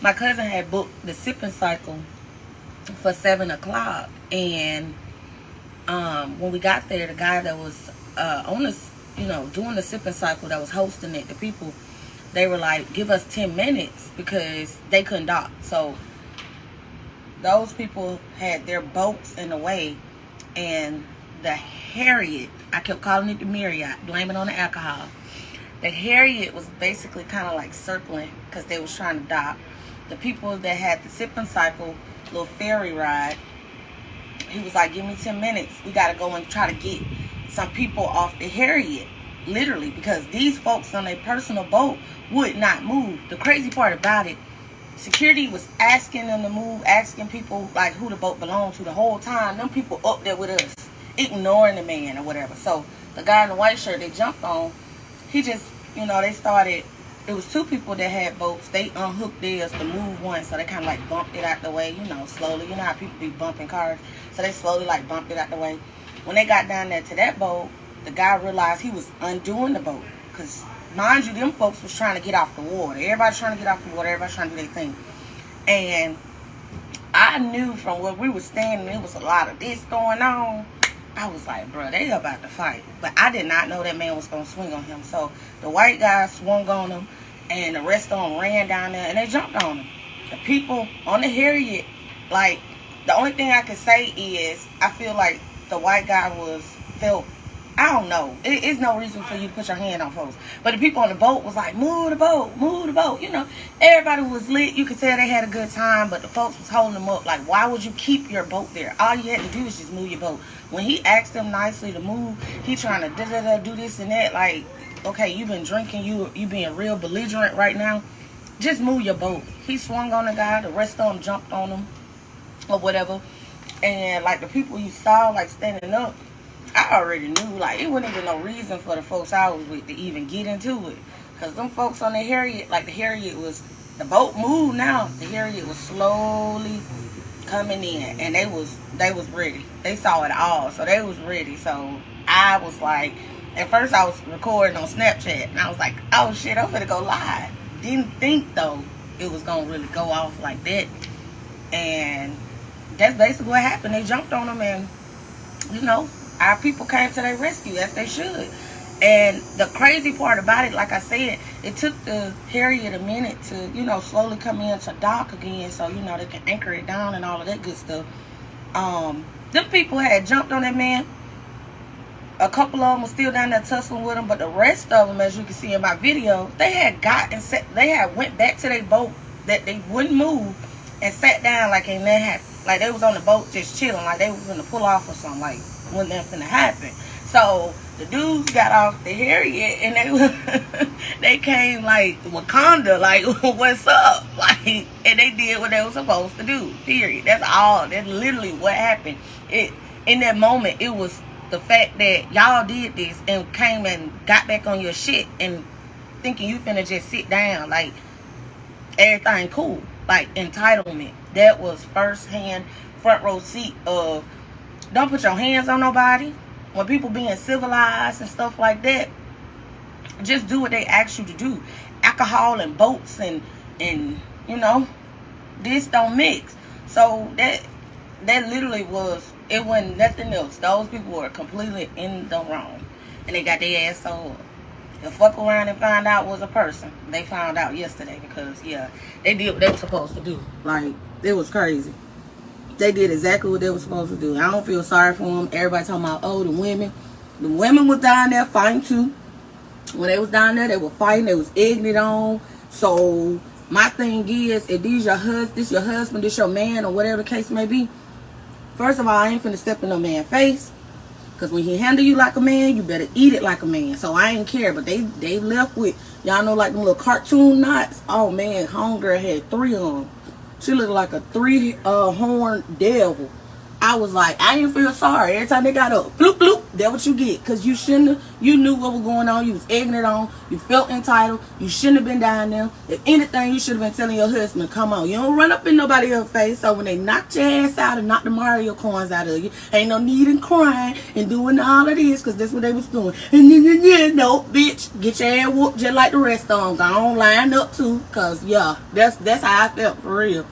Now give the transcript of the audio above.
My cousin had booked the sipping cycle for 7 o'clock, and when we got there, the guy that was on this, doing the sipping cycle, that was hosting it, the people, they were like, give us 10 minutes because they couldn't dock. So those people had their boats in the way, and the Harriet, I kept calling it the Marriott, blame it on the alcohol. The Harriet was basically kind of like circling because they was trying to dock. The people that had the sipping cycle, little ferry ride, he was like, give me 10 minutes. We got to go and try to get some people off the Harriet. Literally, because these folks on their personal boat would not move. The crazy part about it, security was asking them to move, asking people like who the boat belonged to the whole time. Them people up there with us, ignoring the man or whatever. So the guy in the white shirt they jumped on, he just, they started, it was two people that had boats. They unhooked theirs to move one, so they kind of like bumped it out the way, slowly. You know how people be bumping cars? So they slowly like bumped it out the way. When they got down there to that boat, the guy realized he was undoing the boat. Because, mind you, them folks was trying to get off the water. Everybody's trying to get off the water. Everybody's trying to do their thing. And I knew from where we were standing, there was a lot of this going on. I was like, bro, they about to fight. But I did not know that man was going to swing on him. So the white guy swung on him, and the rest of them ran down there, and they jumped on him. The people on the Harriet, like, the only thing I can say is I feel like the white guy felt, I don't know. It's no reason for you to put your hand on folks. But the people on the boat was like, move the boat, move the boat. Everybody was lit. You could tell they had a good time, but the folks was holding them up. Like, why would you keep your boat there? All you had to do is just move your boat. When he asked them nicely to move, he trying to do this and that. Like, okay, you been drinking, you being real belligerent right now. Just move your boat. He swung on the guy. The rest of them jumped on him or whatever. And, like, the people you saw, like, standing up, I already knew, like, it wasn't even no reason for the folks I was with to even get into it. Because them folks on the Harriet, like, the Harriet was, the boat moved now. The Harriet was slowly coming in. And they was ready. They saw it all. So they was ready. So I was like, at first I was recording on Snapchat. And I was like, oh, shit, I'm finna go live. Didn't think, though, it was going to really go off like that. And that's basically what happened. They jumped on them, and, our people came to their rescue, as they should. And the crazy part about it, like I said, it took the Harriet a minute to, slowly come into dock again, so, they can anchor it down and all of that good stuff. Them people had jumped on that man. A couple of them was still down there tussling with him, but the rest of them, as you can see in my video, they had went back to their boat that they wouldn't move and sat down like ain't that happened. Like they was on the boat just chilling, like they was gonna pull off or something, like wasn't nothing to happen. So the dudes got off the Harriet and they came like Wakanda, like what's up, like, and they did what they were supposed to do. Period. That's all. That's literally what happened. In that moment, it was the fact that y'all did this and came and got back on your shit and thinking you finna just sit down like everything cool, like entitlement. That was first-hand, front row seat of don't put your hands on nobody. When people being civilized and stuff like that, just do what they ask you to do. Alcohol and boats and this don't mix. So that literally was, it wasn't nothing else. Those people were completely in the wrong. And they got their ass sold. The fuck around and find out was a person. They found out yesterday because, yeah, they did what they were supposed to do. Like, it was crazy. They did exactly what they were supposed to do. I don't feel sorry for them. Everybody talking about, oh, the women. The women was down there fighting too. When they was down there, they were fighting. They was egging it on. So, my thing is, if this your husband, this your man, or whatever the case may be, first of all, I ain't finna step in no man's face. Because when he handle you like a man, you better eat it like a man. So I ain't care. But they left with, y'all know, like them little cartoon knots. Oh, man, homegirl had 3 of them. She looked like a 3-horned devil. I was like, I didn't feel sorry. Every time they got up, bloop, bloop, that's what you get. Because you knew what was going on. You was egging it on. You felt entitled. You shouldn't have been down there. If anything, you should have been telling your husband, come on. You don't run up in nobody else's face. So when they knocked your ass out and knocked the Mario coins out of you, ain't no need in crying and doing all of this, because that's what they was doing. And no, bitch, get your ass whooped just like the rest of them. Go on, line up too, cause yeah, that's how I felt for real.